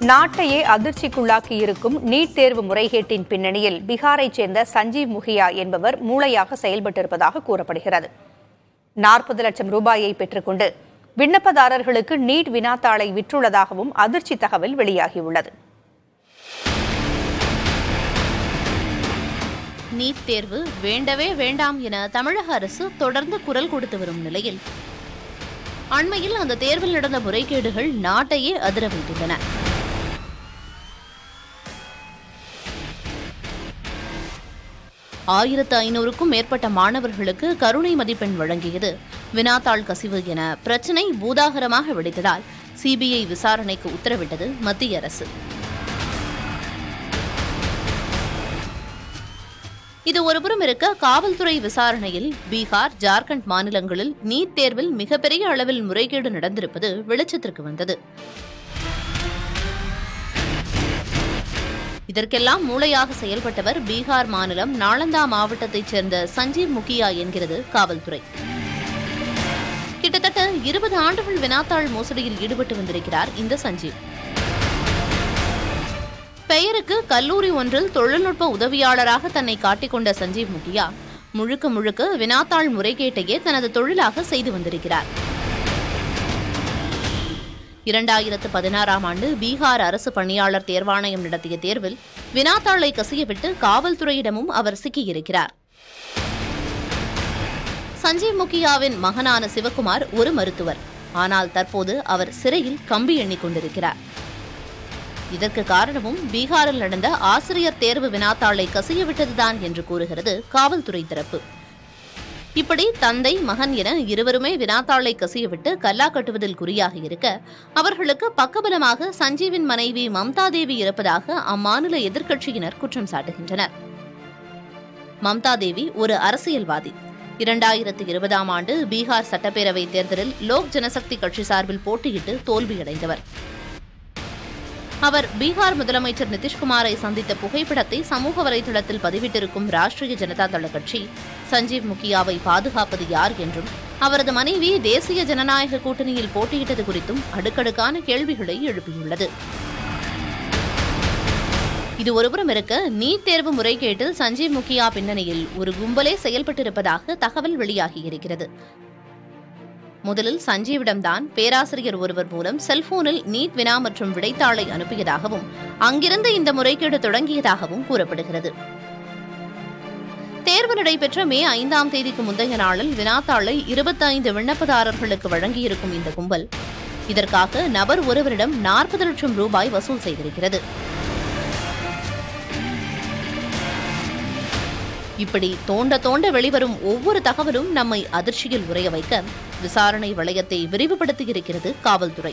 நாட்டையே அதிர்ச்சிக்குள்ளாக்கியிருக்கும் நீட் தேர்வு முறைகேட்டின் பின்னணியில் பீகாரைச் சேர்ந்த சஞ்சீவ் முகியா என்பவர் மூளையாக செயல்பட்டிருப்பதாக கூறப்படுகிறது. 40 லட்சம் ரூபாயை பெற்றுக்கொண்டு விண்ணப்பதாரர்களுக்கு நீட் வினாத்தாளை விற்றுள்ளதாகவும் அதிர்ச்சி தகவல் வெளியாகியுள்ளது. நீட் தேர்வு வேண்டவே வேண்டாம் என தமிழக அரசு தொடர்ந்து குரல் கொடுத்து வரும் நிலையில் அண்மையில் அந்த தேர்வில் நடந்த முறைகேடுகள் நாட்டையே அதிர வைத்துள்ளன. ஆயிரத்து 500க்கும் மேற்பட்ட மாணவர்களுக்கு கருணை மதிப்பெண் வழங்கியது, வினாத்தாள் கசிவு என பிரச்சினை பூதாகரமாக வெடித்ததால் சிபிஐ விசாரணைக்கு உத்தரவிட்டது மத்திய அரசு. இது ஒருபுறம் இருக்க, காவல்துறை விசாரணையில் பீகார், ஜார்க்கண்ட் மாநிலங்களில் நீட் தேர்வில் மிகப்பெரிய அளவில் முறைகேடு நடந்திருப்பது வெளிச்சத்திற்கு வந்தது. இதற்கெல்லாம் மூளையாக செயல்பட்டவர் பீகார் மாநிலம் நாளந்தா மாவட்டத்தைச் சேர்ந்த சஞ்சீவ் முகியா என்கிறது காவல்துறை. கிட்டத்தட்ட 20 ஆண்டுகள் வினாத்தாள் மோசடியில் ஈடுபட்டு வந்திருக்கிறார் இந்த சஞ்சீவ். பெயருக்கு கல்லூரி ஒன்றில் தொழில்நுட்ப உதவியாளராக தன்னை காட்டிக்கொண்ட சஞ்சீவ் முகியா முழுக்க முழுக்க வினாத்தாள் முறைகேட்டையே தனது தொழிலாக செய்து வந்திருக்கிறார். 2016ஆம் ஆண்டு பீகார் அரசு பணியாளர் தேர்வாணையம் நடத்திய தேர்வில் வினாத்தாளை கசியவிட்டு காவல்துறையிடமும் அவர் சிக்கியிருக்கிறார். சஞ்சீவ் முகியாவின் மகனான சிவகுமார் ஒரு மருத்துவர். ஆனால் தற்போது அவர் சிறையில் கம்பி எண்ணிக் கொண்டிருக்கிறார். இதற்கு காரணமும் பீகாரில் நடந்த ஆசிரியர் தேர்வு வினாத்தாளை கசியவிட்டதுதான் என்று கூறுகிறது காவல்துறை தரப்பு. இப்படி தந்தை, மகன் என இருவருமே வினாத்தாளை கசியவிட்டு கல்லா கட்டுவதில் குறியாக இருக்க, அவர்களுக்கு பக்கபலமாக சஞ்சீவின் மனைவி மம்தா தேவி இருப்பதாக அம்மாநில எதிர்க்கட்சியினர் குற்றம் சாட்டுகின்றனர். மம்தா தேவி ஒரு அரசியல்வாதி. 2020ஆம் ஆண்டு பீகார் சட்டப்பேரவை தேர்தலில் லோக் ஜனசக்தி கட்சி சார்பில் போட்டியிட்டு தோல்வியடைந்தவர். அவர் பீகார் முதலமைச்சர் நிதிஷ்குமாரை சந்தித்த புகைப்படத்தை சமூக வலைதளத்தில் பதிவிட்டிருக்கும் ராஷ்டிரிய ஜனதா தள கட்சி சஞ்சீவ் முகியாவை பாதுகாப்பது யார் என்றும், அவரது மனைவி தேசிய ஜனநாயக கூட்டணியில் போட்டியிட்டது குறித்தும் அடுக்கடுக்கான கேள்விகளை எழுப்பியுள்ளது. இது ஒருபுறம் இருக்க, நீட் தேர்வு முறைகேட்டில் சஞ்சீவ் முகியா பின்னணியில் ஒரு கும்பலே செயல்பட்டிருப்பதாக தகவல் வெளியாகியிருக்கிறது. முதலில் சஞ்சீவிடம்தான் பேராசிரியர் ஒருவர் மூலம் செல்போனில் நீட் வினா மற்றும் விடைத்தாளை அனுப்பியதாகவும், அங்கிருந்து இந்த முறைகேடு தொடங்கியதாகவும் கூறப்படுகிறது. தேர்வு நடைபெற்ற மே 5ஆம் தேதிக்கு முந்தைய நாளில் வினாத்தாளை 25 விண்ணப்பதாரர்களுக்கு வழங்கியிருக்கும் இந்த கும்பல் இதற்காக நபர் ஒருவரிடம் 40 லட்சம் ரூபாய் வசூல் செய்திருக்கிறது. இப்படி தோண்ட வெளிவரும் ஒவ்வொரு தகவலும் நம்மை அதிர்ச்சியில் உறைய வைக்க விசாரணை வளையத்தை விரிவுபடுத்தியிருக்கிறது காவல்துறை.